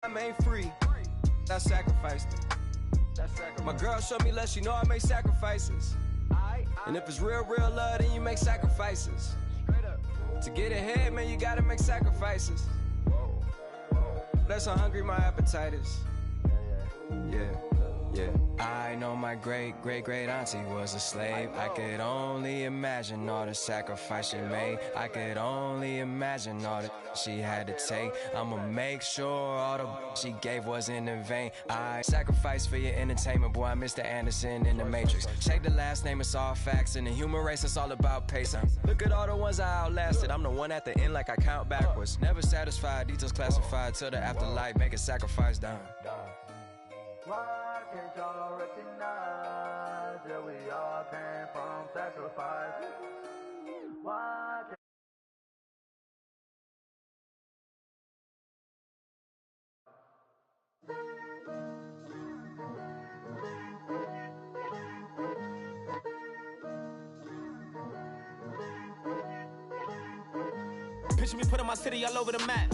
I ain't free. I sacrificed it. My girl showed me love, she know I make sacrifices. And if it's real love, then you make sacrifices. To get ahead, man, you gotta make sacrifices. That's how hungry my appetite is. Yeah. I know my great auntie was a slave. I could only imagine all the sacrifice she made. I could only imagine all that she had to take. I'ma make sure all the she gave wasn't in vain. I sacrifice for your entertainment, boy. I'm Mr. Anderson in the Matrix. Check the last name, it's all facts. In the human race, it's all about pacing. Look at all the ones I outlasted. I'm the one at the end, like I count backwards. Never satisfied, details classified till the afterlife. Make a sacrifice down. Why can't y'all recognize that we all came from sacrifice? Why can't Picture me putting my city all over the map.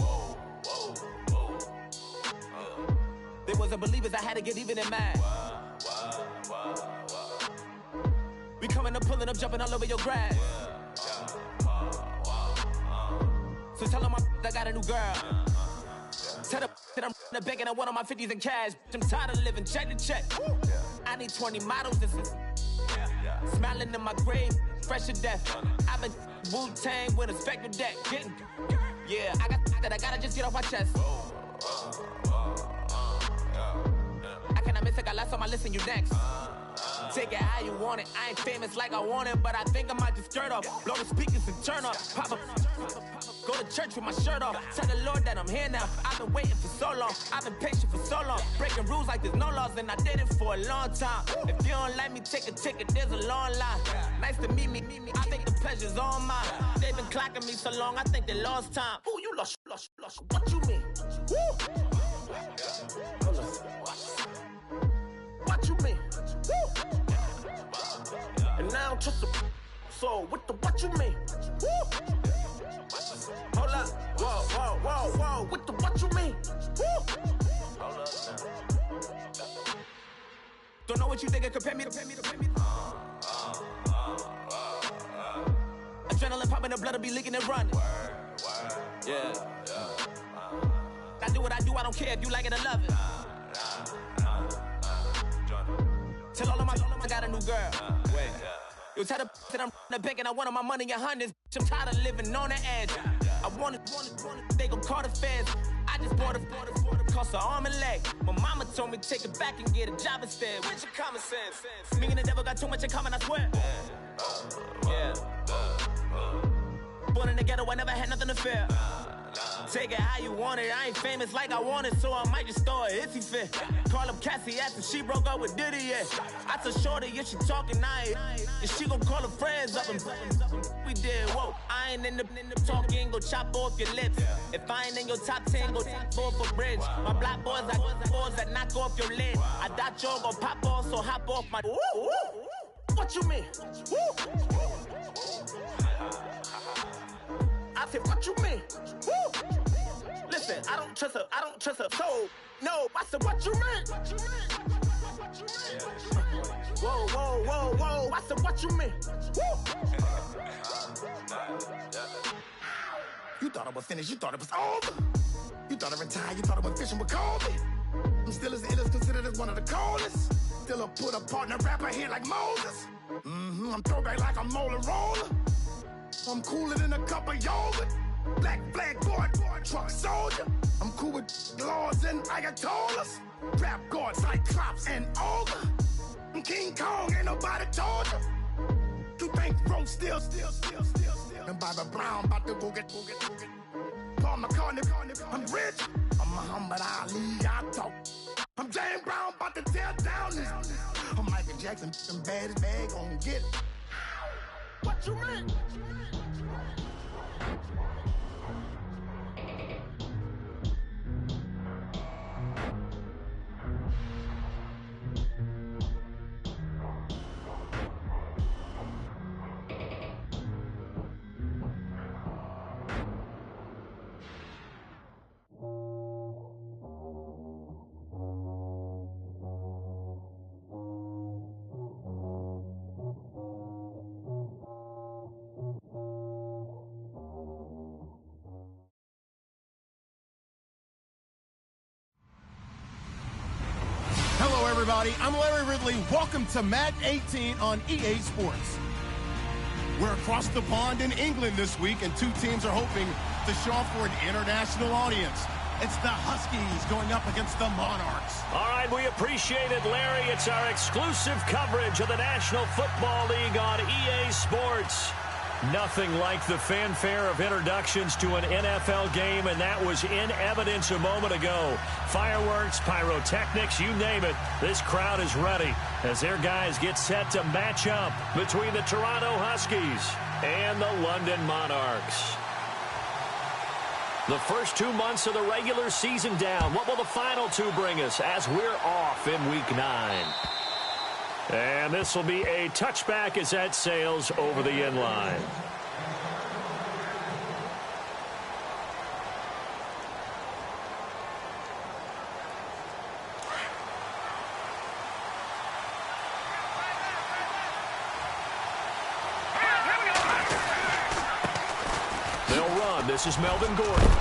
They wasn't believers, I had to get even and mad. We coming up, pulling up, jumping all over your grass. So tell them I got a new girl. Tell them that I'm in the bank and I want all my 50s in cash. I'm tired of living check to check. I need 20 models, this is smiling in my grave, fresh to death. I've been Wu-Tang with a spectral deck. Yeah, I got that I gotta just get off my chest. I cannot miss it, I last on my list and you next. Take it how you want it, I ain't famous like I want it, but I think I might just skirt off. Blow the speakers and turn up, pop up. Go to church with my shirt off, tell the Lord that I'm here now. I've been waiting for so long, I've been patient for so long. Breaking rules like there's no laws and I did it for a long time. If you don't like me, take a ticket, there's a long line. Nice to meet me, I think the pleasure's all mine. They've been clocking me so long, I think they lost time. Ooh, you lost, what you mean? Woo! What you mean? Woo! And now I'm just a so what you mean? Woo! Hold up, whoa, what you mean? Woo! Hold up. Don't know what you think it compare me to. Adrenaline popping, the blood'll be leaking and running. Yeah. I do what I do, I don't care if you like it or love it. Tell all of my I got a new girl. Wait. You tell the that I'm in the bank and I want all my money in hundreds. I'm tired of living on the edge. I want it, they gon' call the feds. I just bought it, cost an arm and leg. My mama told me take it back and get a job instead. Where's your common sense? Me and the devil got too much in common, I swear. Yeah. Born in the ghetto, I never had nothing to fear. Take it how you want it, I ain't famous like I want it, so I might just throw a hissy fit. Call up Cassie after she broke up with Diddy, yeah. I told Shorty if she talking, I ain't. And she gon' call her friends up and we did, whoa. I ain't in the talking, go chop off your lips. If I ain't in your top 10, go top off a bridge. My black boys, I boys that knock off your lid. I thought y'all gon' pop off, so hop off my. What you mean? I said, what you mean? Woo! Listen, I don't trust her, so, no, I said, what you mean? Whoa, I said, what you mean? Woo! You thought I was finished, you thought it was over. You thought I retired, you thought I went fishing with Kobe. I'm still as ill as considered as one of the coldest. Still a put a partner rapper here like Moses. I'm throwback like I'm Mola Roller. I'm cooler than a cup of yogurt. Black flag boy, truck soldier. I'm cool with laws and Ayatollahs. Rap gods like Cyclops and Ogre. I'm King Kong, ain't nobody told you. You think Rose still. And Bobby Brown about to go get. Paul McCartney, I'm rich. I'm Muhammad Ali, I talk. I'm James Brown, about to tear down this. I'm Michael Jackson, them bad as bad, gon' get it. What you mean? everybody. I'm Larry Ridley. Welcome to Madden 18 on EA Sports. We're across the pond in England this week, and two teams are hoping to show off for an international audience. It's the Huskies going up against the Monarchs. All right, we appreciate it, Larry. It's our exclusive coverage of the National Football League on EA Sports. Nothing like the fanfare of introductions to an NFL game, and that was in evidence a moment ago. Fireworks, pyrotechnics, you name it. This crowd is ready as their guys get set to match up between the Toronto Huskies and the London Monarchs. The first 2 months of the regular season down. What will the final two bring us as we're off in Week 9? And this will be a touchback as that sails over the end line. They'll run. This is Melvin Gordon.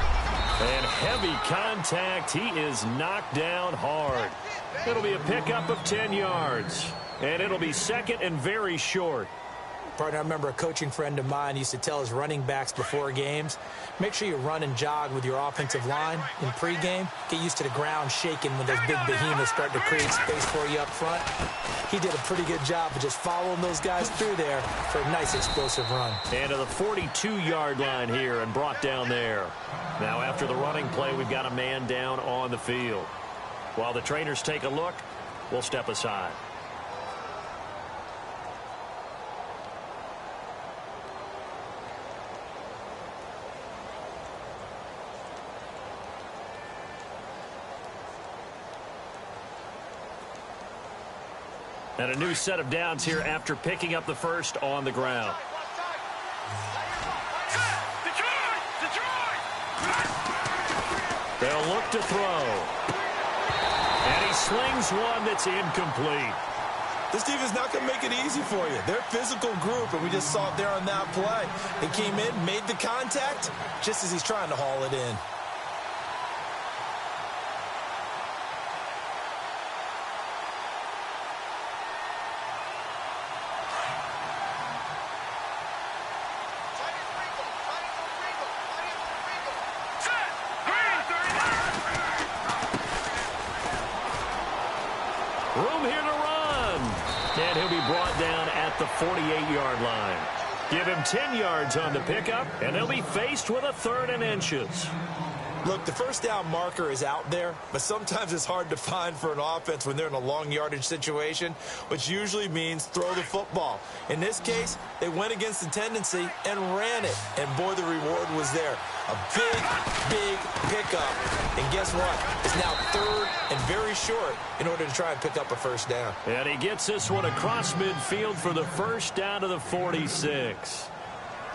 And heavy contact. He is knocked down hard. It'll be a pickup of 10 yards. And it'll be second and very short. Partner, I remember a coaching friend of mine used to tell his running backs before games, make sure you run and jog with your offensive line in pregame. Get used to the ground shaking when those big behemoths start to create space for you up front. He did a pretty good job of just following those guys through there for a nice explosive run. And to the 42-yard line here and brought down there. Now after the running play, we've got a man down on the field. While the trainers take a look, we'll step aside. And a new set of downs here after picking up the first on the ground. They'll look to throw. And he slings one that's incomplete. This defense is not going to make it easy for you. They're a physical group, and we just saw it there on that play. They came in, made the contact, just as he's trying to haul it in. Room here to run. And he'll be brought down at the 48-yard line. Give him 10 yards on the pickup, and they'll be faced with a 3rd and inches. Look, the first down marker is out there, but sometimes it's hard to find for an offense when they're in a long yardage situation, which usually means throw the football. In this case, they went against the tendency and ran it, and boy, the reward was there. A big, big pickup, and guess what? It's now 3rd and very short in order to try and pick up a first down. And he gets this one across midfield for the first down to the 46.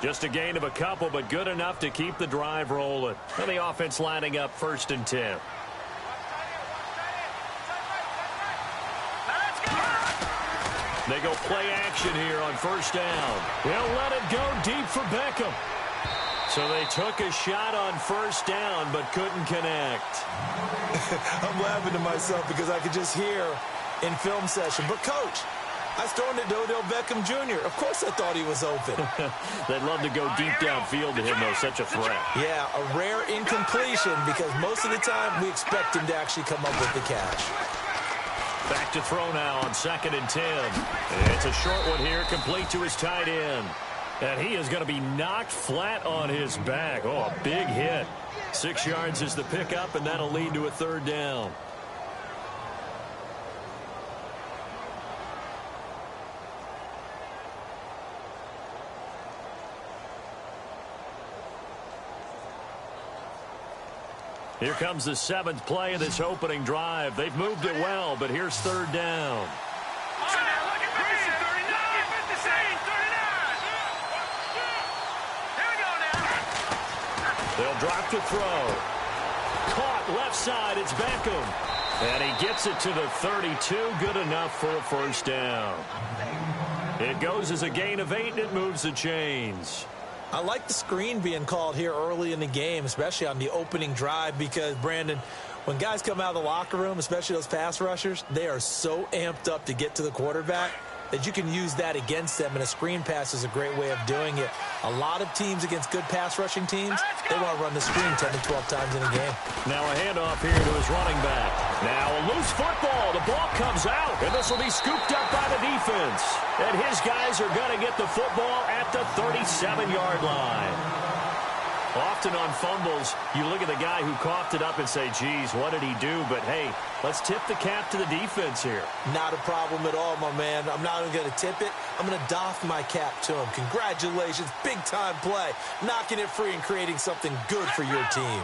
Just a gain of a couple, but good enough to keep the drive rolling. And the offense lining up 1st and 10. They go play action here on first down. They'll let it go deep for Beckham. So they took a shot on first down, but couldn't connect. I'm laughing to myself because I could just hear in film session, but coach, I was throwing it to Odell Beckham Jr. Of course I thought he was open. They'd love to go deep downfield to him, though. Such a threat. Yeah, a rare incompletion because most of the time we expect him to actually come up with the catch. Back to throw now on 2nd and 10. It's a short one here, complete to his tight end. And he is going to be knocked flat on his back. Oh, a big hit. 6 yards is the pickup, and that'll lead to a 3rd down. Here comes the 7th play of this opening drive. They've moved it well, but here's 3rd down. They'll drop to throw. Caught left side. It's Beckham. And he gets it to the 32. Good enough for a first down. It goes as a gain of 8, and it moves the chains. I like the screen being called here early in the game, especially on the opening drive, because, Brandon, When guys come out of the locker room, especially those pass rushers, they are so amped up to get to the quarterback that you can use that against them, and a screen pass is a great way of doing it. A lot of teams against good pass rushing teams, they want to run the screen 10 to 12 times in a game. Now a handoff here to his running back. Now a loose football. The ball comes out, and this will be scooped up by the defense. And his guys are going to get the football at the 37-yard line. Often on fumbles, you look at the guy who coughed it up and say, geez, what did he do? But, hey, let's tip the cap to the defense here. Not a problem at all, my man. I'm not even going to tip it. I'm going to doff my cap to him. Congratulations, big-time play. Knocking it free and creating something good for your team.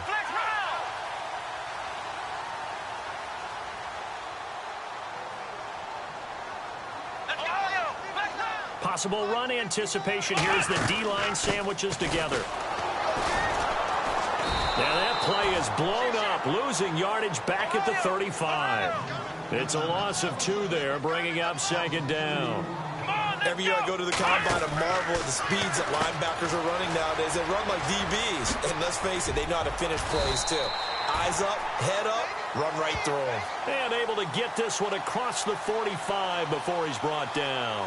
Possible run anticipation here as the D-line sandwiches together. Now that play is blown up, losing yardage back at the 35. It's a loss of 2 there, bringing up second down. Every year I go to the combine and marvel at the speeds that linebackers are running nowadays. They run like DBs. And let's face it, they know how to finish plays too. Eyes up, head up, run right through them. And able to get this one across the 45 before he's brought down.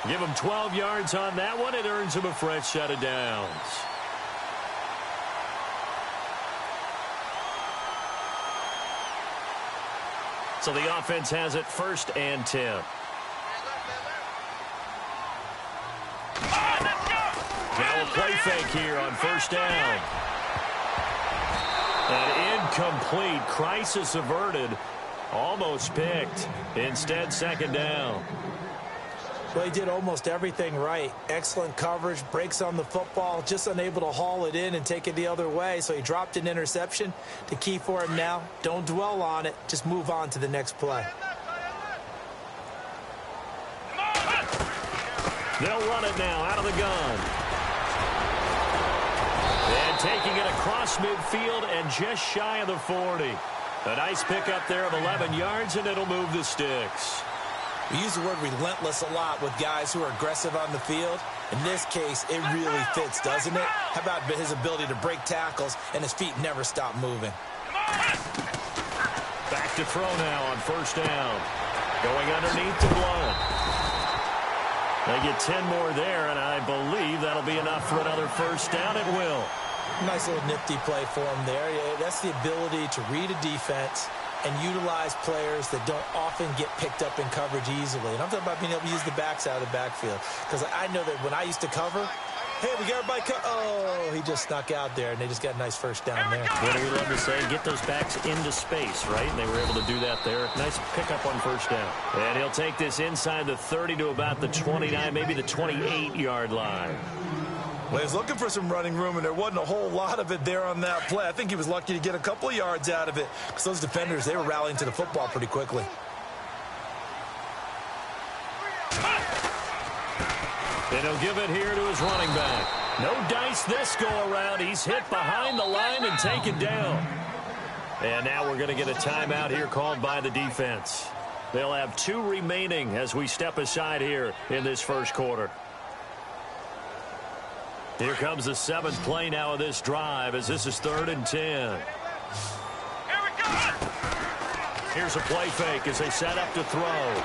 Give him 12 yards on that one. It earns him a fresh set of downs. So the offense has it 1st and 10. Now a play fake here on 1st down. An incomplete. Crisis averted. Almost picked. Instead, 2nd down. Well, he did almost everything right. Excellent coverage, breaks on the football, just unable to haul it in and take it the other way. So he dropped an interception. The key for him now, don't dwell on it. Just move on to the next play. They'll run it now out of the gun. And taking it across midfield and just shy of the 40. A nice pickup there of 11 yards, and it'll move the sticks. We use the word relentless a lot with guys who are aggressive on the field. In this case, it really fits, doesn't it? How about his ability to break tackles and his feet never stop moving? Back to throw now on 1st down. Going underneath to Blunt. They get 10 more there, and I believe that'll be enough for another 1st down. It will. Nice little nifty play for him there. That's the ability to read a defense and utilize players that don't often get picked up in coverage easily. And I'm talking about being able to use the backs out of the backfield. Because I know that when I used to cover, hey, we got everybody oh, he just snuck out there, and they just got a nice 1st down there. What do we love to say? Get those backs into space, right? And they were able to do that there. Nice pickup on 1st down. And he'll take this inside the 30 to about the 29, maybe the 28-yard line. Well, he was looking for some running room, and there wasn't a whole lot of it there on that play. I think he was lucky to get a couple of yards out of it because those defenders, they were rallying to the football pretty quickly. And he'll give it here to his running back. No dice this go-around. He's hit behind the line and taken down. And now we're going to get a timeout here called by the defense. They'll have 2 remaining as we step aside here in this 1st quarter. Here comes the 7th play now of this drive as this is 3rd and 10. Here we go! Here's a play fake as they set up to throw.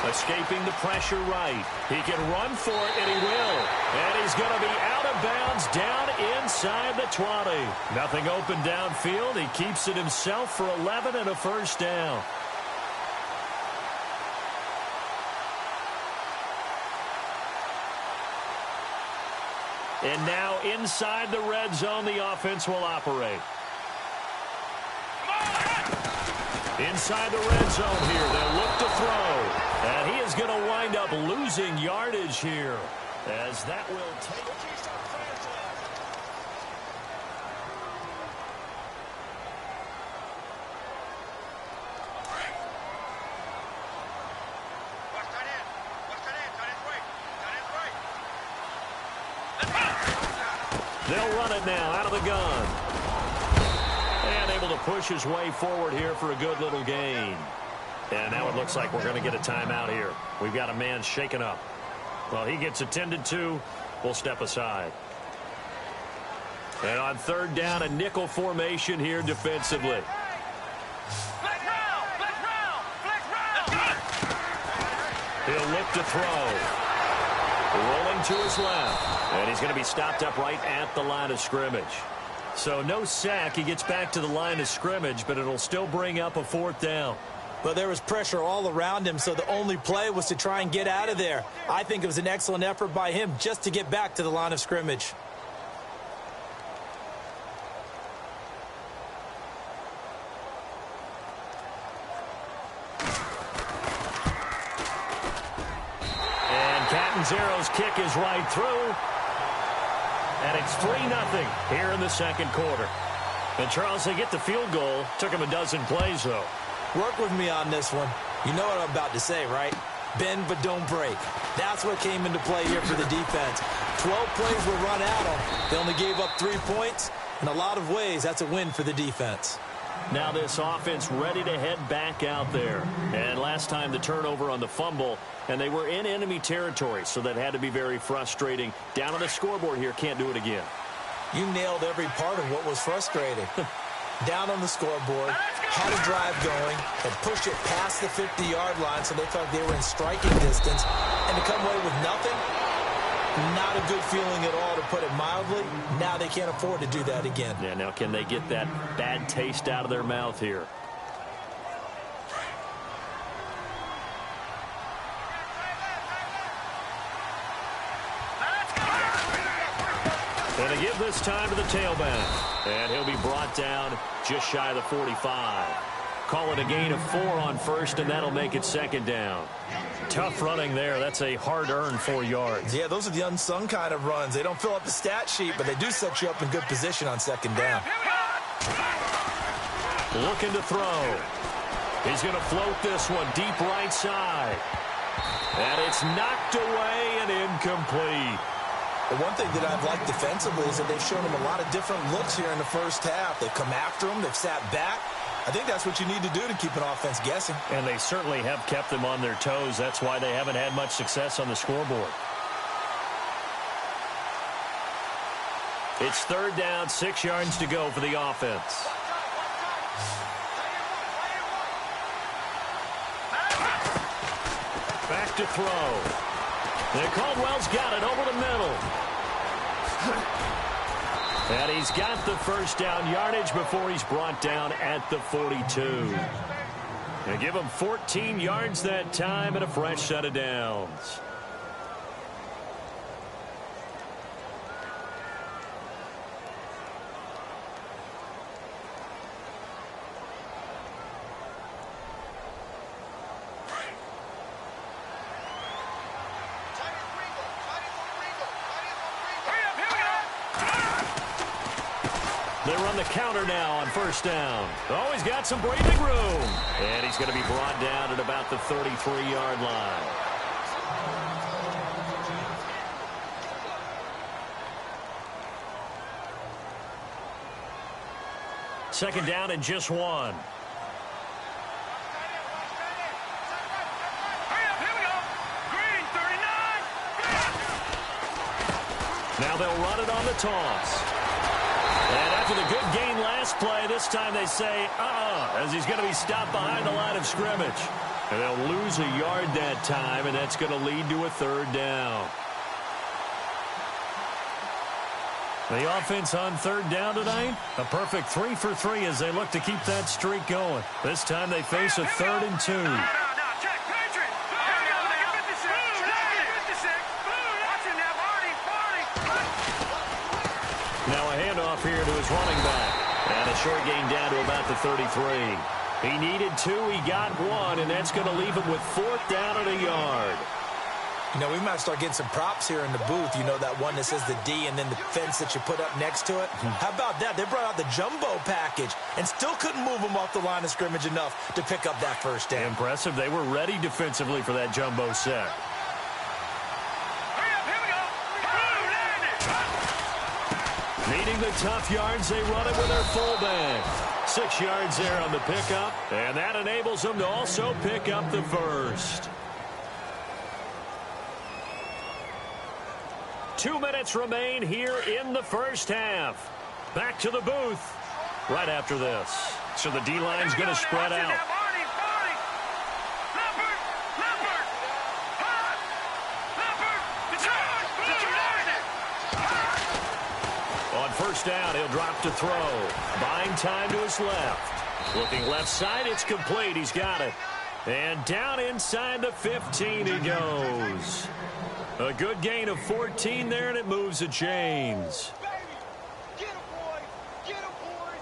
Escaping the pressure right. He can run for it, and he will. And he's going to be out of bounds down inside the 20. Nothing open downfield. He keeps it himself for 11 and a 1st down. And now inside the red zone, the offense will operate. Inside the red zone here, they'll look to throw. And he is going to wind up losing yardage here as that will take... They'll run it now out of the gun. And able to push his way forward here for a good little gain. And now it looks like we're going to get a timeout here. We've got a man shaken up. Well, he gets attended to. We'll step aside. And on 3rd down, a nickel formation here defensively. hip to throw. Rolling to his left. And he's going to be stopped up right at the line of scrimmage. So no sack. He gets back to the line of scrimmage, but it'll still bring up a 4th down. But there was pressure all around him, so the only play was to try and get out of there. I think it was an excellent effort by him just to get back to the line of scrimmage. And Catanzaro's kick is right through. And it's 3-0 here in the second quarter. And, Charles, they get the field goal. Took him a dozen plays, though. Work with me on this one. You know what I'm about to say, right? Bend but don't break. That's what came into play here for the defense. 12 plays were run at them. They only gave up 3 points. In a lot of ways, that's a win for the defense. Now this offense ready to head back out there. And last time the turnover on the fumble, and they were in enemy territory, so that had to be very frustrating. Down on the scoreboard here, can't do it again. You nailed every part of what was frustrating. Down on the scoreboard, had a drive going, and pushed it past the 50-yard line so they felt they were in striking distance. And to come away with nothing, not a good feeling at all, to put it mildly. Now they can't afford to do that again. Yeah, now can they get that bad taste out of their mouth here? And they give this time to the tailback. And he'll be brought down just shy of the 45. Call it a gain of 4 on first, and that'll make it 2nd down. Tough running there. That's a hard-earned 4 yards. Yeah, those are the unsung kind of runs. They don't fill up the stat sheet, but they do set you up in good position on 2nd down. Looking to throw. He's going to float this one deep right side. And it's knocked away and incomplete. The one thing that I've liked defensively is that they've shown him a lot of different looks here in the first half. They've come after him. They've sat back. I think that's what you need to do to keep an offense guessing. And they certainly have kept them on their toes. That's why they haven't had much success on the scoreboard. It's 3rd down, 6 yards to go for the offense. Back to throw. And Caldwell's got it over the middle. And he's got the 1st down yardage before he's brought down at the 42. They give him 14 yards that time and a fresh set of downs. They run the counter now on 1st down. Oh, he's got some breathing room. And he's going to be brought down at about the 33-yard line. Second down and just 1. Now they'll run it on the toss. And after the good gain last play, this time they say, as he's going to be stopped behind the line of scrimmage. And they'll lose a yard that time, and that's going to lead to a 3rd down. The offense on 3rd down tonight, a perfect 3 for 3 as they look to keep that streak going. This time they face a 3rd and 2. Now a handoff here to his running back. And a short gain down to about the 33. He needed 2, he got 1, and that's going to leave him with 4th down and a yard. You know, we might start getting some props here in the booth. You know, that one that says the D and then the fence that you put up next to it. How about that? They brought out the jumbo package and still couldn't move him off the line of scrimmage enough to pick up that 1st down. Impressive. They were ready defensively for that jumbo set. Needing the tough yards, they run it with their fullback. 6 yards there on the pickup, and that enables them to also pick up the 1st. 2 minutes remain here in the first half. Back to the booth right after this. So the D-line's going to spread out. first down. He'll drop to throw. Buying time to his left. Looking left side, it's complete. He's got it. And down inside the 15 he goes. A good gain of 14 there, and it moves the chains. Get him, boy! Get him, boy!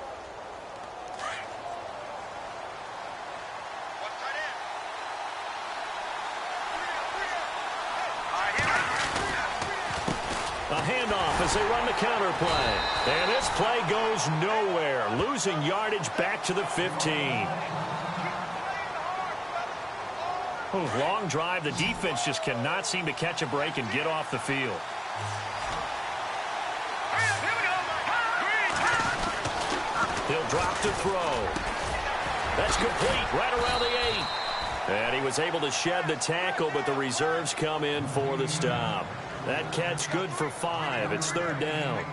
What's tight end? A handoff as they run the counter play. And this play goes nowhere. Losing yardage back to the 15. Long drive. The defense just cannot seem to catch a break and get off the field. He'll drop to throw. That's complete right around the 8. And he was able to shed the tackle, but the reserves come in for the stop. That catch good for 5. It's third down.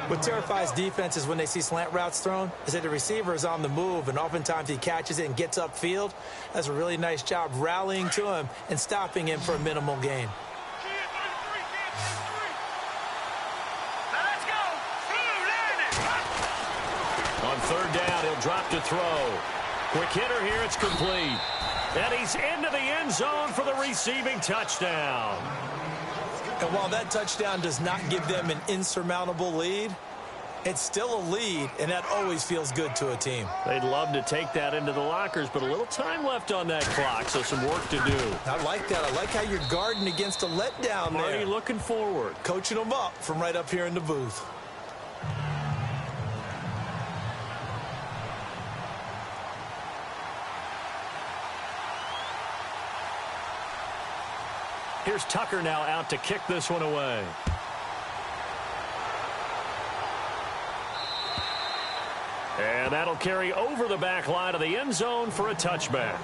What terrifies defenses when they see slant routes thrown is that the receiver is on the move, and oftentimes he catches it and gets upfield. That's a really nice job rallying to him and stopping him for a minimal gain. On third down, he'll drop to throw. Quick hitter here, it's complete. And he's into the end zone for the receiving touchdown. And while that touchdown does not give them an insurmountable lead, it's still a lead, and that always feels good to a team. They'd love to take that into the lockers, but a little time left on that clock, so some work to do. I like that. I like how you're guarding against a letdown there. Marty looking forward. Coaching them up from right up here in the booth. Here's Tucker now out to kick this one away. And that'll carry over the back line of the end zone for a touchback.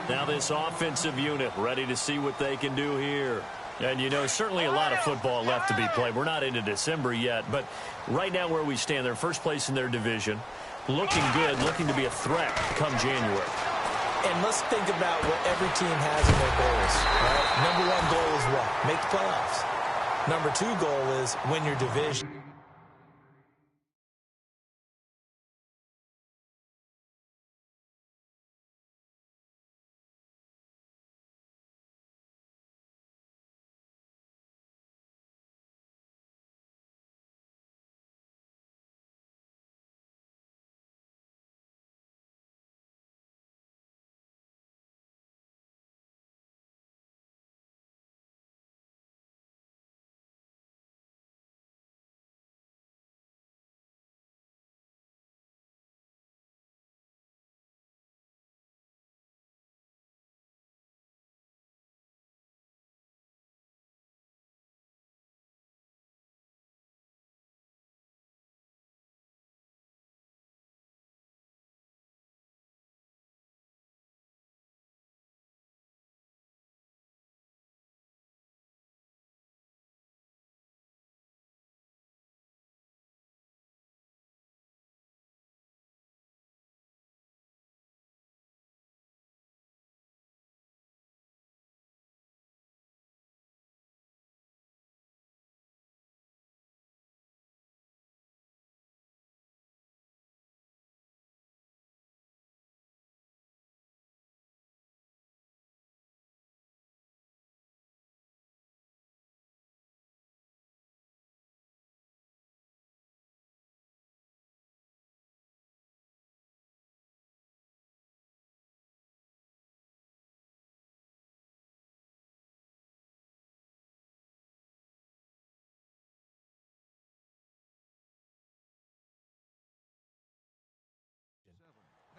Now this offensive unit ready to see what they can do here. And, you know, certainly a lot of football left to be played. We're not into December yet, but right now where we stand, they're first place in their division. Looking good, looking to be a threat come January. And let's think about what every team has in their goals. Right? Number one goal is what? Make the playoffs. Number two goal is win your division.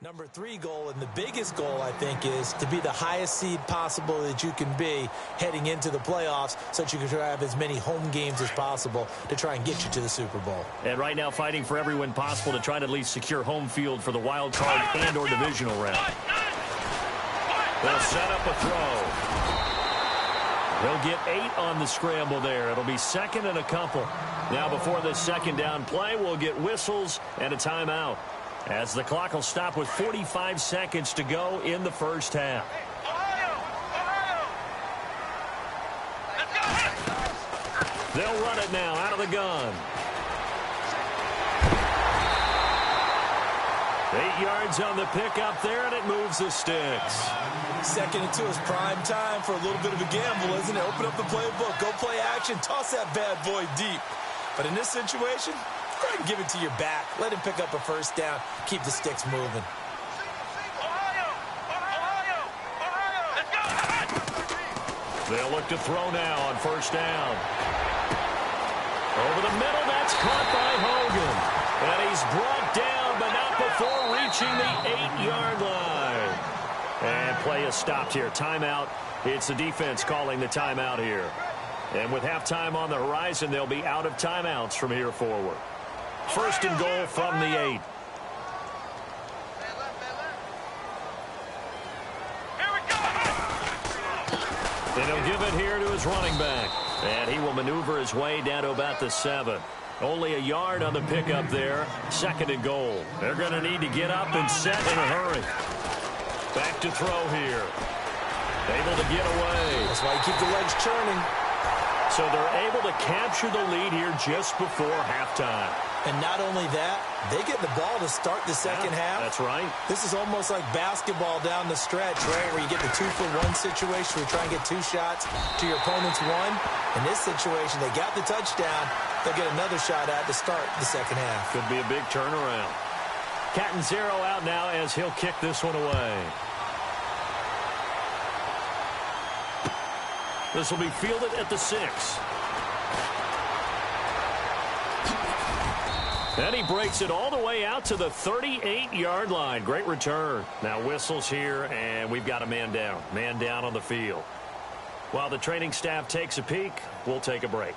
Number three goal, and the biggest goal, I think, is to be the highest seed possible that you can be heading into the playoffs so that you can have as many home games as possible to try and get you to the Super Bowl. And right now fighting for every win possible to try to at least secure home field for the wild card and or divisional round. They'll set up a throw. They'll get 8 on the scramble there. It'll be second and a couple. Now before this second down play, we'll get whistles and a timeout, as the clock will stop with 45 seconds to go in the first half. They'll run it now out of the gun. 8 yards on the pickup there, and it moves the sticks. 2nd and 2 is prime time for a little bit of a gamble, isn't it? Open up the playbook, go play action, toss that bad boy deep. But in this situation, go ahead and give it to your back. Let him pick up a first down. Keep the sticks moving. They'll look to throw now on first down. Over the middle, that's caught by Hogan. And he's brought down, but not before reaching the 8-yard line. And play is stopped here. Timeout. It's the defense calling the timeout here. And with halftime on the horizon, they'll be out of timeouts from here forward. 1st and goal from the 8. And he'll give it here to his running back. And he will maneuver his way down to about the 7. Only a yard on the pickup there. 2nd and goal. They're going to need to get up and set in a hurry. Back to throw here. Able to get away. That's why you keep the legs churning. So they're able to capture the lead here just before halftime. And not only that, they get the ball to start the second half. That's right. This is almost like basketball down the stretch, right, where you get the 2-for-1 situation where you try and get 2 shots to your opponent's 1. In this situation, they got the touchdown. They'll get another shot at to start the second half. Could be a big turnaround. Cat and 0 out now as he'll kick this one away. This will be fielded at the 6. And he breaks it all the way out to the 38-yard line. Great return. Now whistles here, and we've got a man down. Man down on the field. While the training staff takes a peek, we'll take a break.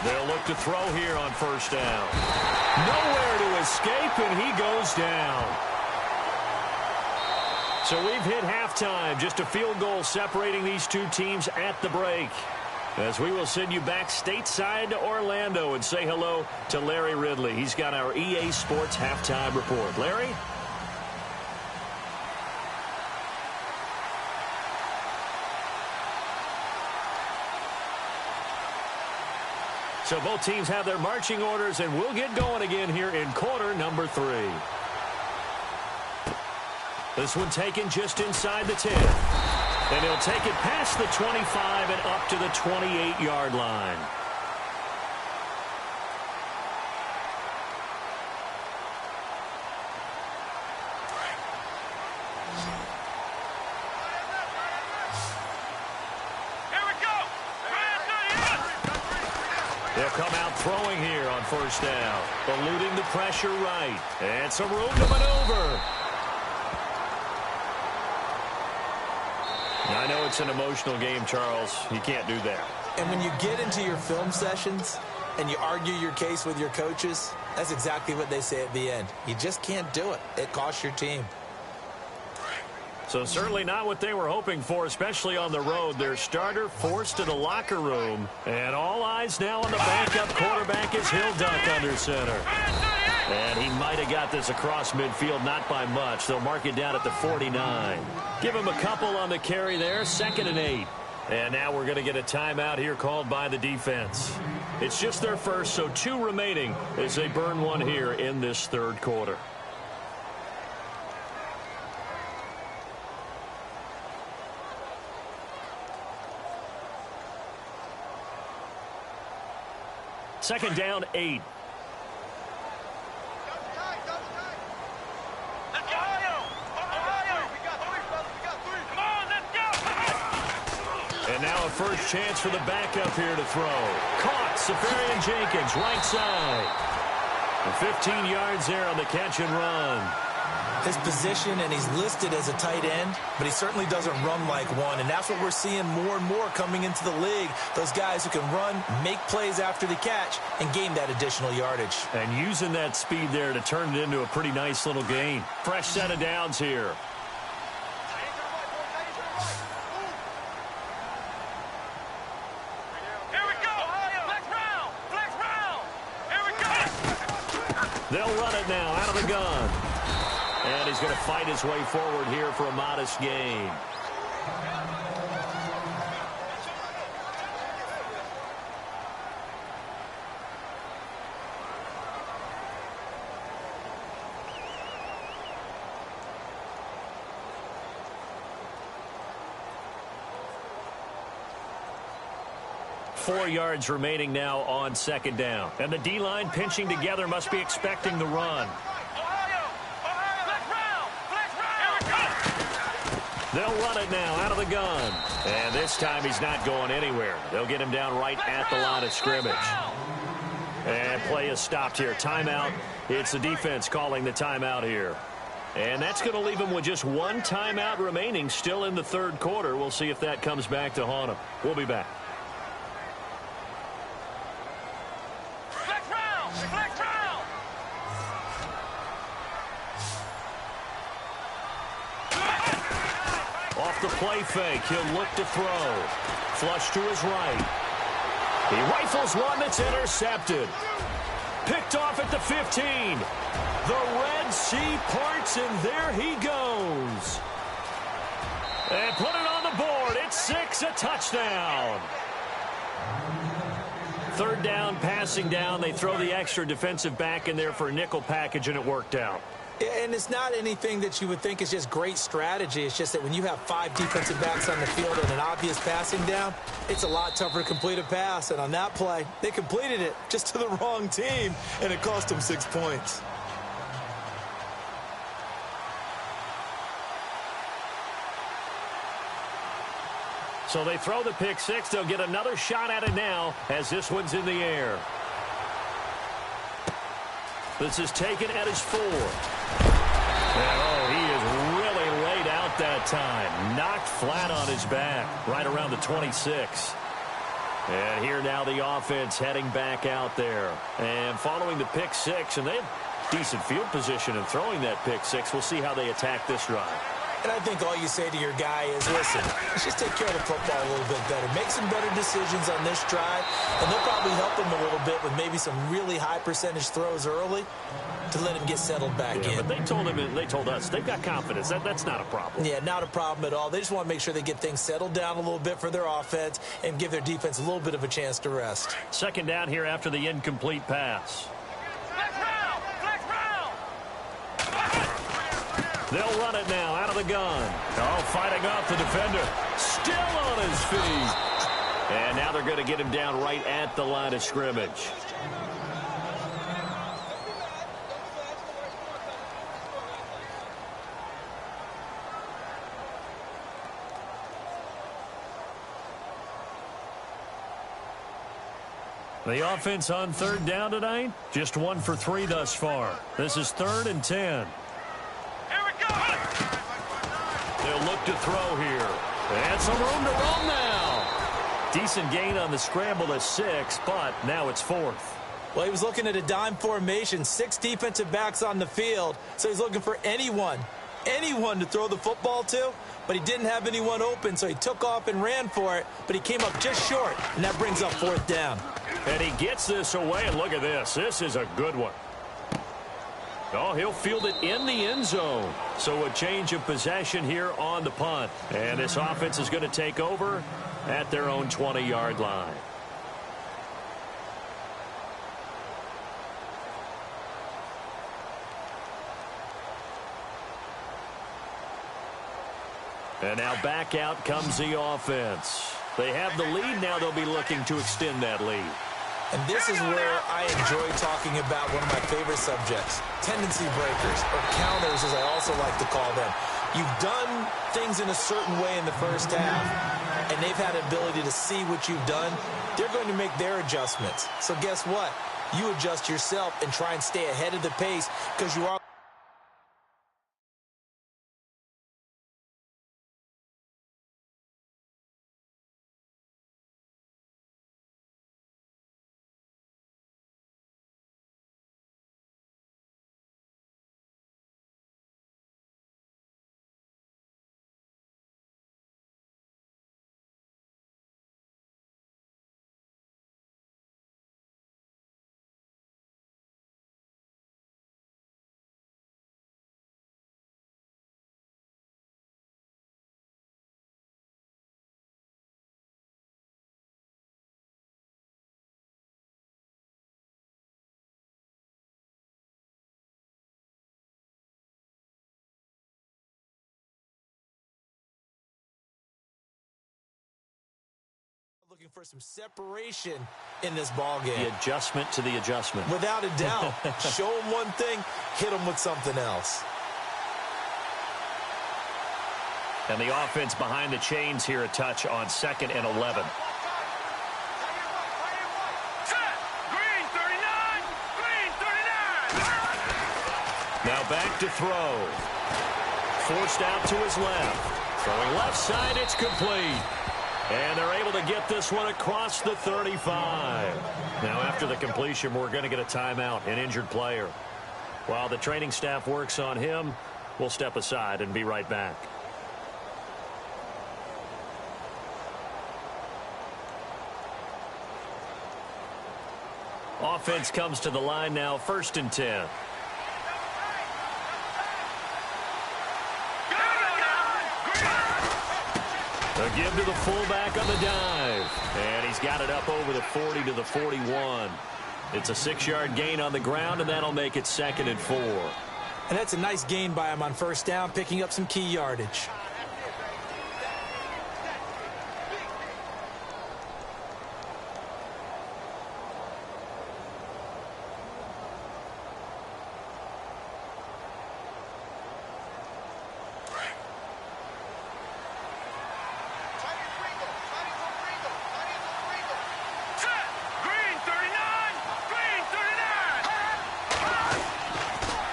They'll look to throw here on first down. Nowhere to escape, and he goes down. So we've hit halftime. Just a field goal separating these two teams at the break. As we will send you back stateside to Orlando and say hello to Larry Ridley. He's got our EA Sports halftime report. Larry? So both teams have their marching orders, and we'll get going again here in quarter number 3. This one taken just inside the 10. And he'll take it past the 25 and up to the 28-yard line. Here we go. They'll come out throwing here on first down. Eluding the pressure right. And some room to maneuver. I know it's an emotional game, Charles. You can't do that. And when you get into your film sessions and you argue your case with your coaches, that's exactly what they say at the end. You just can't do it. It costs your team. So certainly not what they were hoping for, especially on the road. Their starter forced to the locker room. And all eyes now on the backup quarterback as he'll duck under center. And he might have got this across midfield, not by much. They'll mark it down at the 49. Give him a couple on the carry there, 2nd and 8. And now we're going to get a timeout here called by the defense. It's just their first, so 2 remaining as they burn one here in this 3rd quarter. Second down, 8. And now a first chance for the backup here to throw. Caught, Safarian Jenkins, right side. And 15 yards there on the catch and run. His position, and he's listed as a tight end, but he certainly doesn't run like one, and that's what we're seeing more and more coming into the league. Those guys who can run, make plays after the catch, and gain that additional yardage. And using that speed there to turn it into a pretty nice little gain. Fresh set of downs here. They'll run it now out of the gun. And he's going to fight his way forward here for a modest gain. Four yards remaining now on second down. And the D-line pinching together must be expecting the run. They'll run it now out of the gun. And this time he's not going anywhere. They'll get him down right at the line of scrimmage. And play is stopped here. Timeout. It's the defense calling the timeout here. And that's going to leave him with just one timeout remaining still in the third quarter. We'll see if that comes back to haunt him. We'll be back. Off the play fake, he'll look to throw. Flush to his right. He rifles one that's intercepted. Picked off at the 15. The Red Sea parts, and there he goes. And put it on the board. It's 6, a touchdown. Third down, passing down. They throw the extra defensive back in there for a nickel package, and it worked out. And it's not anything that you would think is just great strategy. It's just that when you have 5 defensive backs on the field and an obvious passing down, it's a lot tougher to complete a pass. And on that play, they completed it just to the wrong team, and it cost them 6 points. So they throw the pick six. They'll get another shot at it now as this one's in the air. This is taken at his 4. Oh, he is really laid out that time. Knocked flat on his back right around the 26. And here now the offense heading back out there. And following the pick six, and they have decent field position in throwing that pick six. We'll see how they attack this drive. And I think all you say to your guy is, listen, let's just take care of the football a little bit better. Make some better decisions on this drive, and they'll probably help him a little bit with maybe some really high percentage throws early to let him get settled back in. But they told him, and they told us, they've got confidence. That's not a problem. Yeah, not a problem at all. They just want to make sure they get things settled down a little bit for their offense and give their defense a little bit of a chance to rest. Second down here after the incomplete pass. They'll run it now out of the gun. Oh, fighting off the defender. Still on his feet. And now they're going to get him down right at the line of scrimmage. The offense on third down tonight, just 1 for 3 thus far. This is 3rd and 10. They'll look to throw here. And some room to roam now. Decent gain on the scramble to 6, but now it's 4th. Well, he was looking at a dime formation, 6 defensive backs on the field, so he's looking for anyone to throw the football to, but he didn't have anyone open, so he took off and ran for it, but he came up just short, and that brings up 4th down. And he gets this away, and look at this. This is a good one. Oh, he'll field it in the end zone. So a change of possession here on the punt. And this offense is going to take over at their own 20-yard line. And now back out comes the offense. They have the lead. Now they'll be looking to extend that lead. And this is where I enjoy talking about one of my favorite subjects, tendency breakers, or counters as I also like to call them. You've done things in a certain way in the first half, and they've had an ability to see what you've done. They're going to make their adjustments. So guess what? You adjust yourself and try and stay ahead of the pace because you are looking for some separation in this ball game. The adjustment to the adjustment. Without a doubt. Show them one thing, hit them with something else. And the offense behind the chains here, a touch on 2nd and 11. Now back to throw. Forced out to his left. Throwing left side, it's complete. And they're able to get this one across the 35. Now after the completion, we're going to get a timeout, an injured player. While the training staff works on him, we'll step aside and be right back. Offense comes to the line now, 1st and 10. A give to the fullback on the dive. And he's got it up over the 40 to the 41. It's a 6-yard gain on the ground, and that'll make it 2nd and 4. And that's a nice gain by him on 1st down, picking up some key yardage.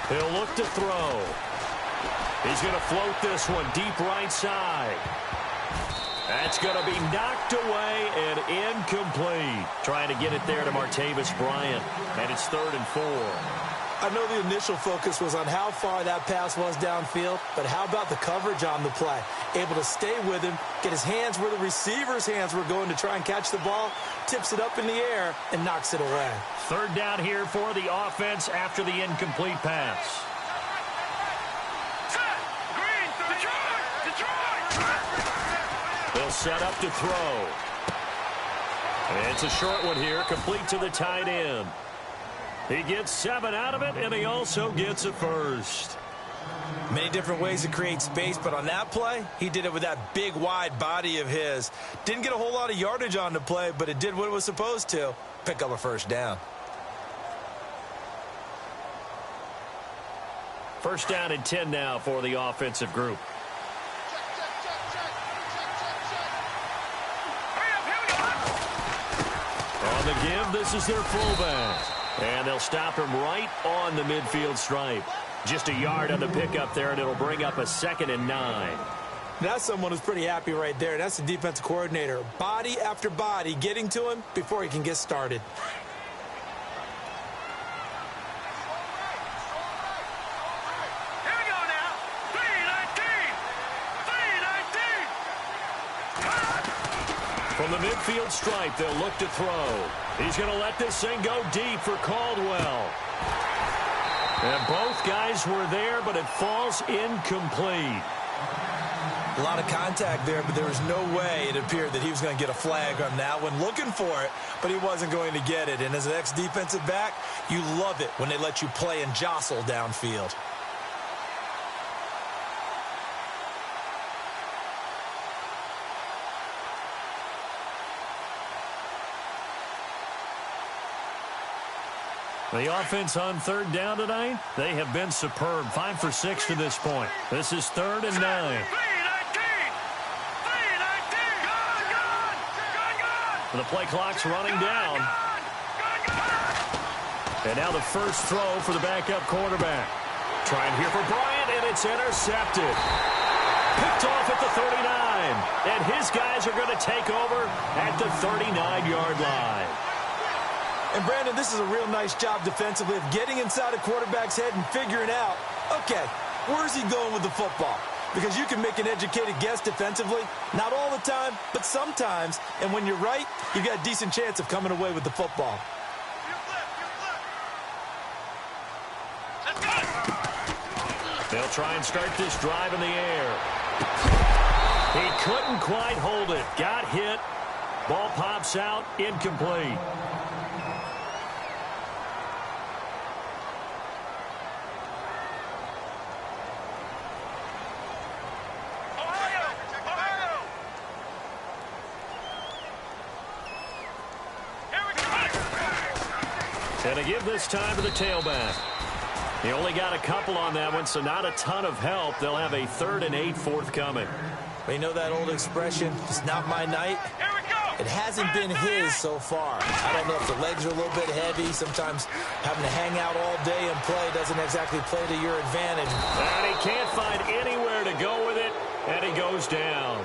He'll look to throw. He's going to float this one deep right side. That's going to be knocked away and incomplete. Trying to get it there to Martavis Bryant. And it's 3rd and 4. I know the initial focus was on how far that pass was downfield, but how about the coverage on the play? Able to stay with him, get his hands where the receiver's hands were going to try and catch the ball, tips it up in the air, and knocks it away. 3rd down here for the offense after the incomplete pass. They'll set up to throw. And it's a short one here, complete to the tight end. He gets 7 out of it, and he also gets a first. Many different ways to create space, but on that play, he did it with that big, wide body of his. Didn't get a whole lot of yardage on the play, but it did what it was supposed to, pick up a 1st down. 1st down and 10 now for the offensive group. On the give, this is their fullback. And they'll stop him right on the midfield stripe. Just a yard on the pickup there, and it'll bring up a 2nd and 9. That's someone who's pretty happy right there. That's the defensive coordinator. Body after body getting to him before he can get started. From the midfield stripe, they'll look to throw. He's going to let this thing go deep for Caldwell. And both guys were there, but it falls incomplete. A lot of contact there, but there was no way it appeared that he was going to get a flag on that one. Looking for it, but he wasn't going to get it. And as an ex-defensive back, you love it when they let you play and jostle downfield. The offense on 3rd down tonight, they have been superb. 5 for 6 to this point. This is 3rd and 9. The play clock's running down. And now the first throw for the backup quarterback. Trying here for Bryant, and it's intercepted. Picked off at the 39. And his guys are going to take over at the 39-yard line. And, Brandon, this is a real nice job defensively of getting inside a quarterback's head and figuring out, okay, where's he going with the football? Because you can make an educated guess defensively, not all the time, but sometimes. And when you're right, you've got a decent chance of coming away with the football. They'll try and start this drive in the air. He couldn't quite hold it. Got hit. Ball pops out. Incomplete. And to give this time to the tailback. He only got a couple on that one, so not a ton of help. They'll have a 3rd and 8 forthcoming. You know that old expression, it's not my night? It hasn't been his so far. I don't know if the legs are a little bit heavy. Sometimes having to hang out all day and play doesn't exactly play to your advantage. And he can't find anywhere to go with it, and he goes down.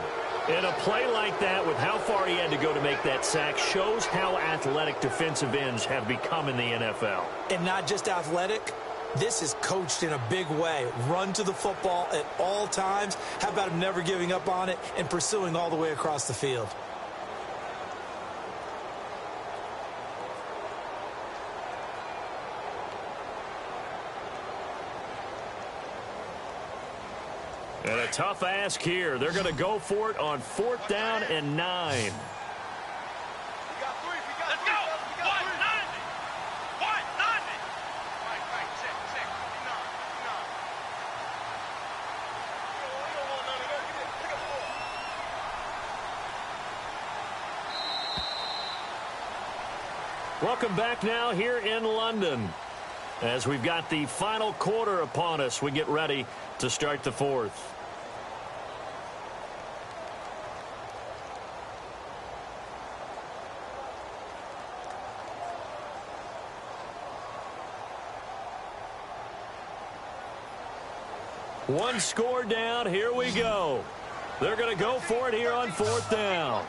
In a play like that, with how far he had to go to make that sack, shows how athletic defensive ends have become in the NFL. And not just athletic. This is coached in a big way. Run to the football at all times. How about him never giving up on it and pursuing all the way across the field? And a tough ask here. They're going to go for it on 4th down and 9. Welcome back now here in London. As we've got the final quarter upon us, we get ready to start the 4th. One score down. Here we go. They're going to go for it here on 4th down.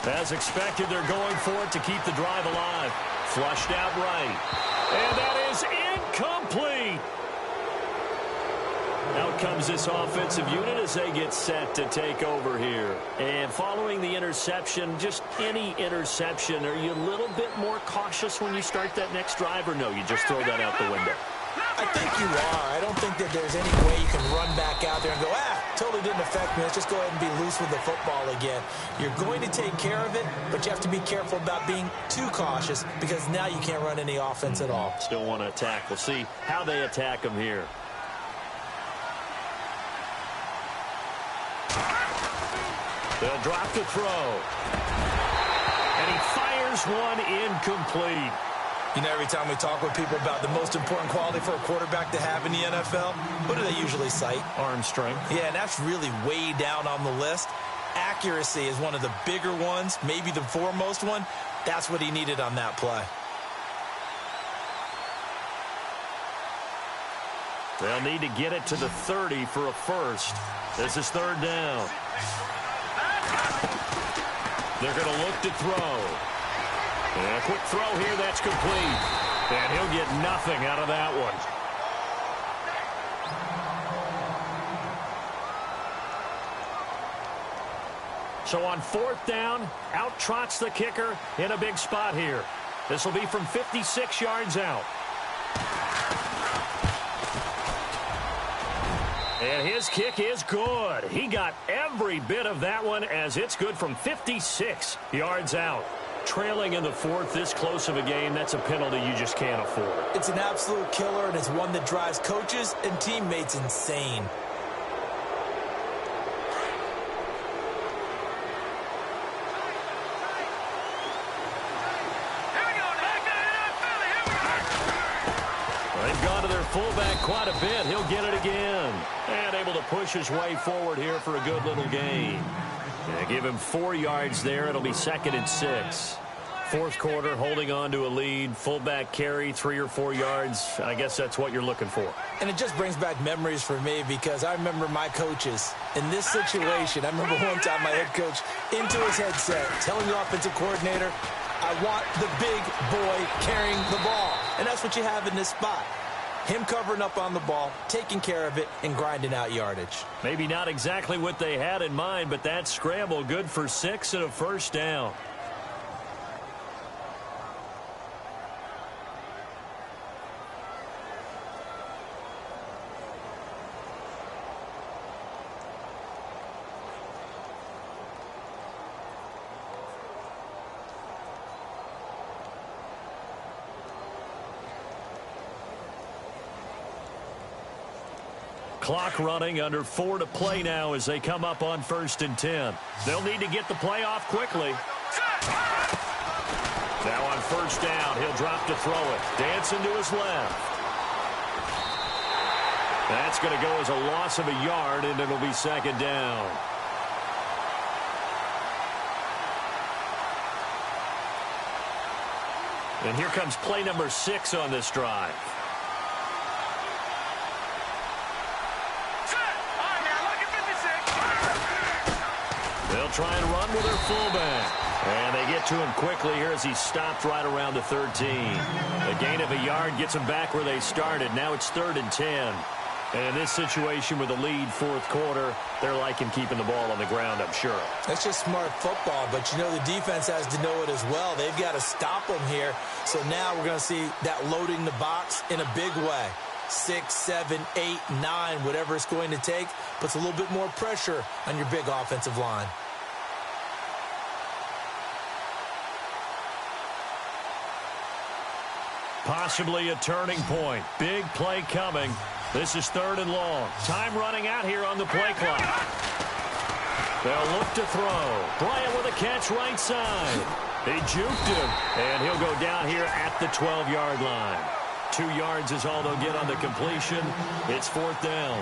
As expected, they're going for it to keep the drive alive. Flushed out right. And that is incomplete. Out comes this offensive unit as they get set to take over here. And following the interception, just any interception, are you a little bit more cautious when you start that next drive, or no, you just throw that out the window? I think you are. I don't think that there's any way you can run back out there and go, totally didn't affect me. Let's just go ahead and be loose with the football again. You're going to take care of it, but you have to be careful about being too cautious because now you can't run any offense at all. Still want to attack. We'll see how they attack them here. They'll drop the throw. And he fires one incomplete. You know, every time we talk with people about the most important quality for a quarterback to have in the NFL, what do they usually cite? Arm strength. Yeah, and that's really way down on the list. Accuracy is one of the bigger ones, maybe the foremost one. That's what he needed on that play. They'll need to get it to the 30 for a first. This is 3rd down. They're going to look to throw. And a quick throw here, that's complete. And he'll get nothing out of that one. So on 4th down, out trots the kicker in a big spot here. This will be from 56 yards out. And his kick is good. He got every bit of that one as it's good from 56 yards out. Trailing in the 4th, this close of a game, that's a penalty you just can't afford. It's an absolute killer, and it's one that drives coaches and teammates insane. They've gone to their fullback quite a bit. He'll get it again. And able to push his way forward here for a good little gain. And give him 4 yards there. It'll be 2nd and 6. 4th quarter, holding on to a lead. Fullback carry, 3 or 4 yards. I guess that's what you're looking for. And it just brings back memories for me because I remember my coaches in this situation. I remember one time my head coach into his headset telling the offensive coordinator, I want the big boy carrying the ball. And that's what you have in this spot. Him covering up on the ball, taking care of it, and grinding out yardage. Maybe not exactly what they had in mind, but that scramble good for 6 and a first down. Clock running, under 4 to play now as they come up on 1st and 10. They'll need to get the play off quickly. Now on first down. He'll drop to throw it. Dancing to his left. That's going to go as a loss of a yard, and it'll be second down. And here comes play number 6 on this drive. They'll try and run with their fullback. And they get to him quickly here as he stopped right around the 13. A gain of a yard gets them back where they started. Now it's 3rd and 10. And in this situation with a lead, fourth quarter, they're liking keeping the ball on the ground, I'm sure. That's just smart football, but you know the defense has to know it as well. They've got to stop them here. So now we're going to see that loading the box in a big way. 6, 7, 8, 9, whatever it's going to take, puts a little bit more pressure on your big offensive line. Possibly a turning point. Big play coming. This is 3rd and long. Time running out here on the play clock. They'll look to throw. Bryant with a catch right side. They juked him, and he'll go down here at the 12-yard line. 2 yards is all they'll get on the completion. It's 4th down.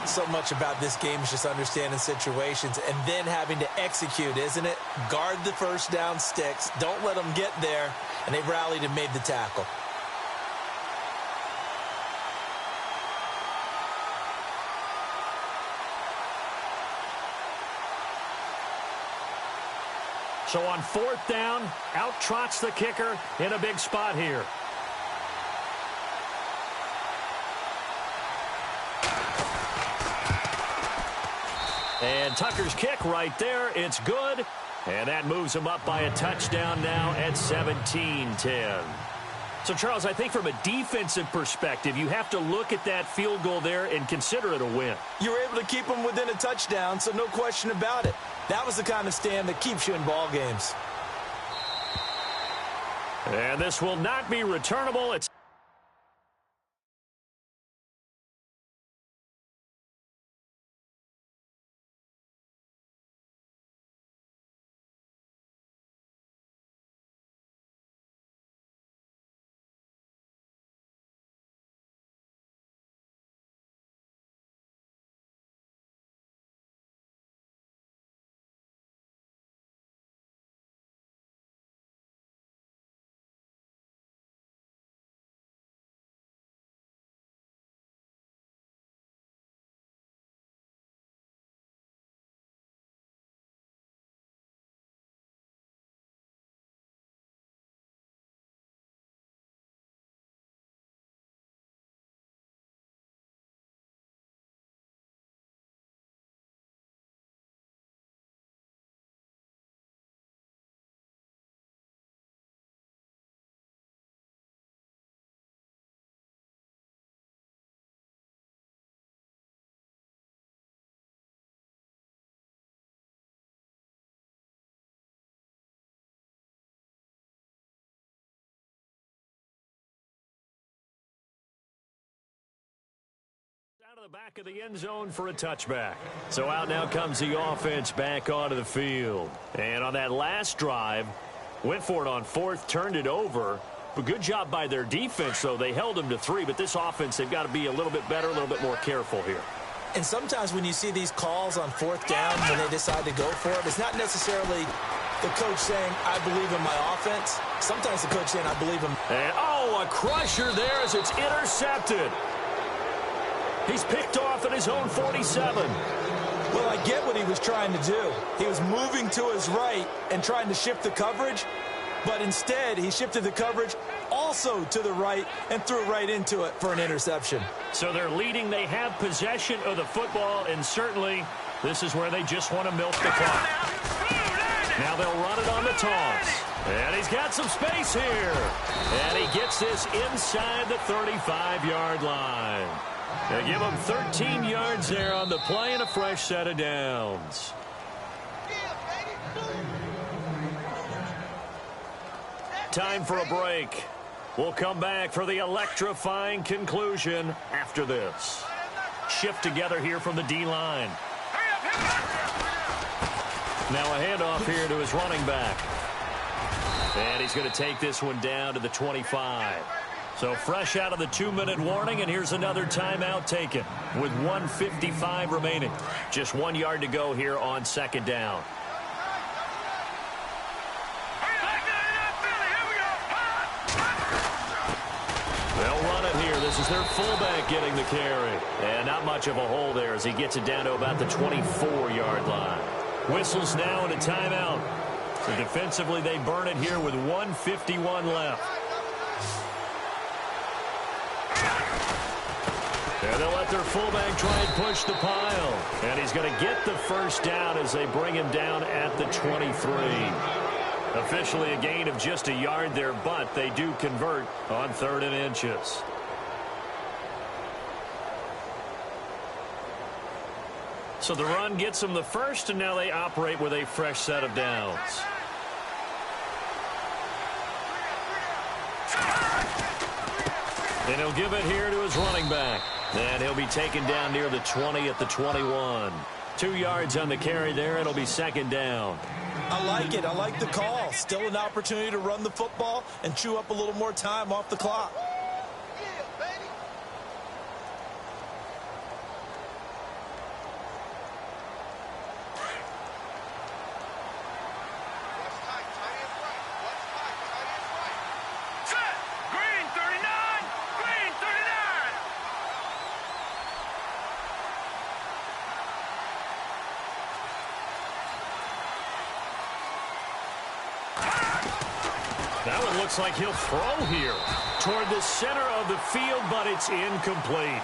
So much about this game is just understanding situations and then having to execute, isn't it? Guard the first down sticks. Don't let them get there, and they've rallied and made the tackle. So on 4th down, out trots the kicker in a big spot here. And Tucker's kick right there. It's good. And that moves him up by a touchdown now at 17-10. So, Charles, I think from a defensive perspective, you have to look at that field goal there and consider it a win. You were able to keep them within a touchdown, so no question about it. That was the kind of stand that keeps you in ball games. And this will not be returnable. It's out of the back of the end zone for a touchback. So out now comes the offense back onto the field. And on that last drive, went for it on 4th, turned it over. But good job by their defense, though. They held them to 3, but this offense, they've got to be a little bit better, a little bit more careful here. And sometimes when you see these calls on 4th down, when they decide to go for it, it's not necessarily the coach saying, I believe in my offense. Sometimes the coach saying, I believe in... And, oh, a crusher there as it's intercepted. He's picked off at his own 47. Well, I get what he was trying to do. He was moving to his right and trying to shift the coverage, but instead he shifted the coverage also to the right and threw right into it for an interception. So they're leading. They have possession of the football, and certainly this is where they just want to milk the clock. Now they'll run it on the toss. And he's got some space here. And he gets this inside the 35-yard line. They give him 13 yards there on the play and a fresh set of downs. Time for a break. We'll come back for the electrifying conclusion after this. Shift together here from the D-line. Now a handoff here to his running back. And he's going to take this one down to the 25. So fresh out of the 2-minute warning, and here's another timeout taken with 1:55 remaining. Just 1 yard to go here on second down. They'll run it here. This is their fullback getting the carry. And not much of a hole there as he gets it down to about the 24-yard line. Whistles now and a timeout. So defensively, they burn it here with 1:51 left. And they'll let their fullback try and push the pile. And he's going to get the first down as they bring him down at the 23. Officially a gain of just a yard there, but they do convert on 3rd and inches. So the run gets them the first, and now they operate with a fresh set of downs. And he'll give it here to his running back. And he'll be taken down near the 20 at the 21. 2 yards on the carry there. It'll be second down. I like it. I like the call. Still an opportunity to run the football and chew up a little more time off the clock. That one looks like he'll throw here toward the center of the field, but it's incomplete.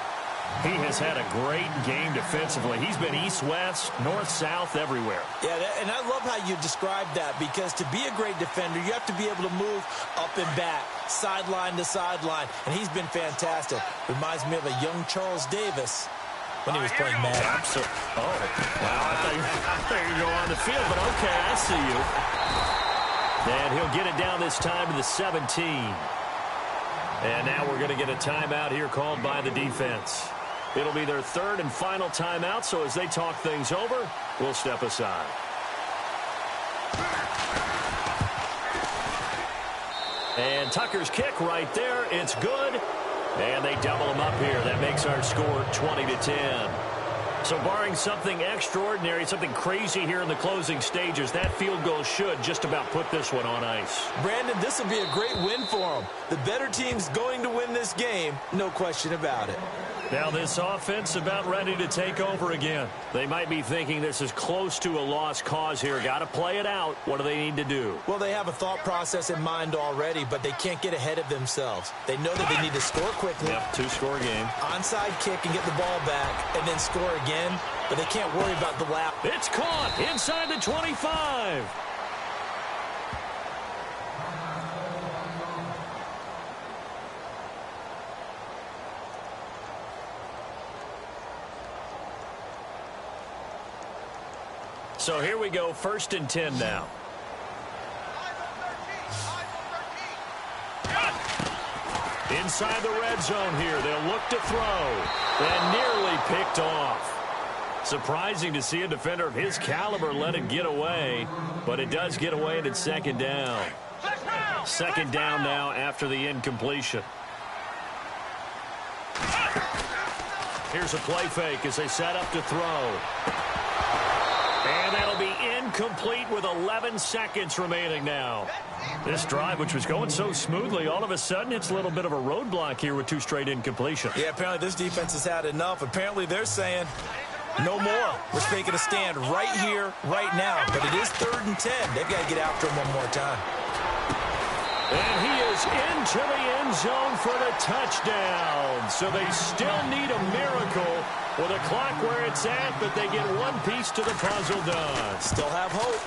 He has had a great game defensively. He's been east-west, north-south, everywhere. Yeah, and I love how you described that, because to be a great defender, you have to be able to move up and back, sideline to sideline, and he's been fantastic. Reminds me of a young Charles Davis when he was playing Madden. Oh, wow, I thought you were going on the field, but okay, I see you. And he'll get it down this time to the 17. And now we're going to get a timeout here called by the defense. It'll be their 3rd and final timeout, so as they talk things over, we'll step aside. And Tucker's kick right there. It's good. And they double him up here. That makes our score 20-10. So barring something extraordinary, something crazy here in the closing stages, that field goal should just about put this one on ice. Brandon, this will be a great win for them. The better team's going to win this game, no question about it. Now this offense about ready to take over again. They might be thinking this is close to a lost cause here. Got to play it out. What do they need to do? Well, they have a thought process in mind already, but they can't get ahead of themselves. They know that they need to score quickly. Yep, 2-score game. Onside kick and get the ball back and then score again, but they can't worry about the lap. It's caught inside the 25. So here we go, 1st and 10 now. Inside the red zone here. They'll look to throw. And nearly picked off. Surprising to see a defender of his caliber let it get away. But it does get away, and it's second down. Second down now after the incompletion. Here's a play fake as they set up to throw. And that'll be incomplete with 11 seconds remaining now. This drive, which was going so smoothly, all of a sudden it's a little bit of a roadblock here with 2 straight incompletions. Yeah, apparently this defense has had enough. Apparently they're saying no more. We're taking a stand right here, right now. But it is 3rd and 10. They've got to get after him one more time. And he is into the end zone for the touchdown. So they still need a miracle with a clock where it's at, but they get one piece to the puzzle done. Still have hope.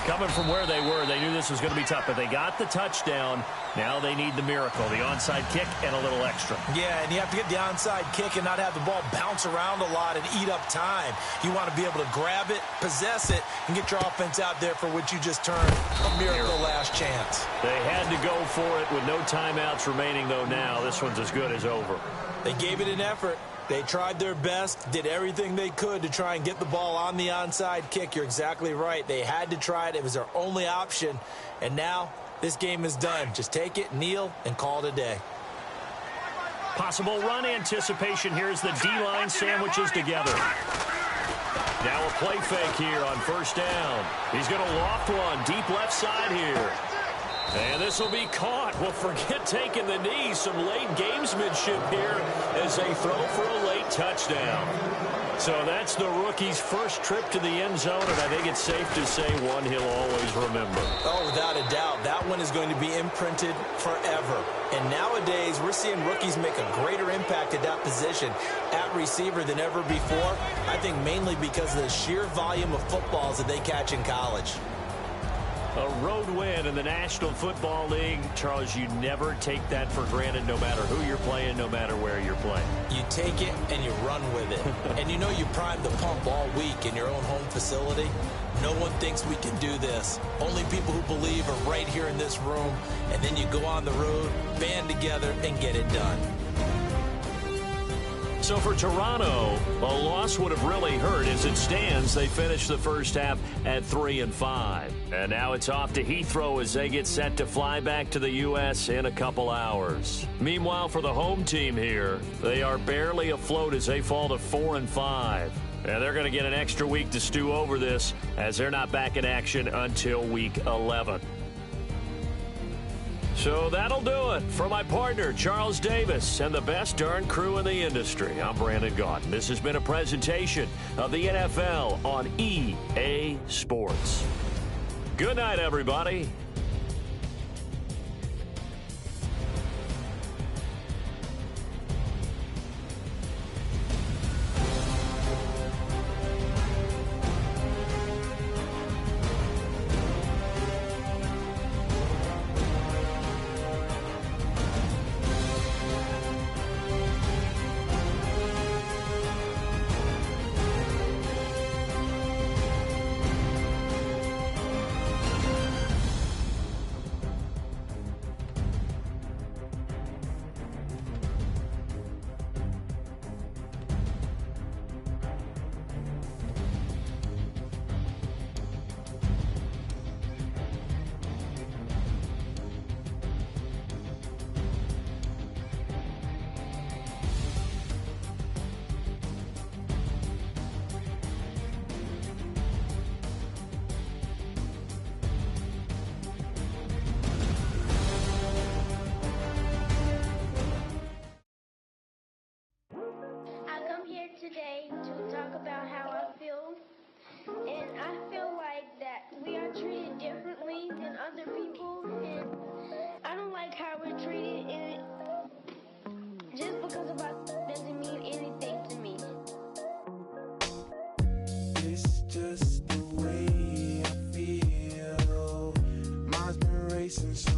Coming from where they were, they knew this was going to be tough, but they got the touchdown. Now they need the miracle, the onside kick and a little extra. Yeah, and you have to get the onside kick and not have the ball bounce around a lot and eat up time. You want to be able to grab it, possess it, and get your offense out there for what you just termed a miracle last chance. They had to go for it with no timeouts remaining, though now. This one's as good as over. They gave it an effort. They tried their best, did everything they could to try and get the ball on the onside kick. You're exactly right. They had to try it. It was their only option. And now this game is done. Just take it, kneel, and call it a day. Possible run anticipation here as the D-line sandwiches together. Now a play fake here on first down. He's going to loft one deep left side here. And this will be caught. Well, forget taking the knee. Some late gamesmanship here as they throw for a late touchdown. So that's the rookie's first trip to the end zone, and I think it's safe to say one he'll always remember. Oh, without a doubt. That one is going to be imprinted forever. And nowadays, we're seeing rookies make a greater impact at that position at receiver than ever before. I think mainly because of the sheer volume of footballs that they catch in college. A road win in the National Football League. Charles, you never take that for granted no matter who you're playing, no matter where you're playing. You take it and you run with it. And you know you primed the pump all week in your own home facility. No one thinks we can do this. Only people who believe are right here in this room. And then you go on the road, band together, and get it done. So for Toronto, a loss would have really hurt. As it stands, they finished the first half at 3-5. And now it's off to Heathrow as they get set to fly back to the U.S. in a couple hours. Meanwhile, for the home team here, they are barely afloat as they fall to 4-5. And they're going to get an extra week to stew over this as they're not back in action until week 11. So that'll do it for my partner, Charles Davis, and the best darn crew in the industry. I'm Brandon Gaudin. This has been a presentation of the NFL on EA Sports. Good night, everybody. Today to talk about how I feel, and I feel like that we are treated differently than other people, and I don't like how we're treated, and just because of us doesn't mean anything to me. It's just the way I feel. Mine's been racing so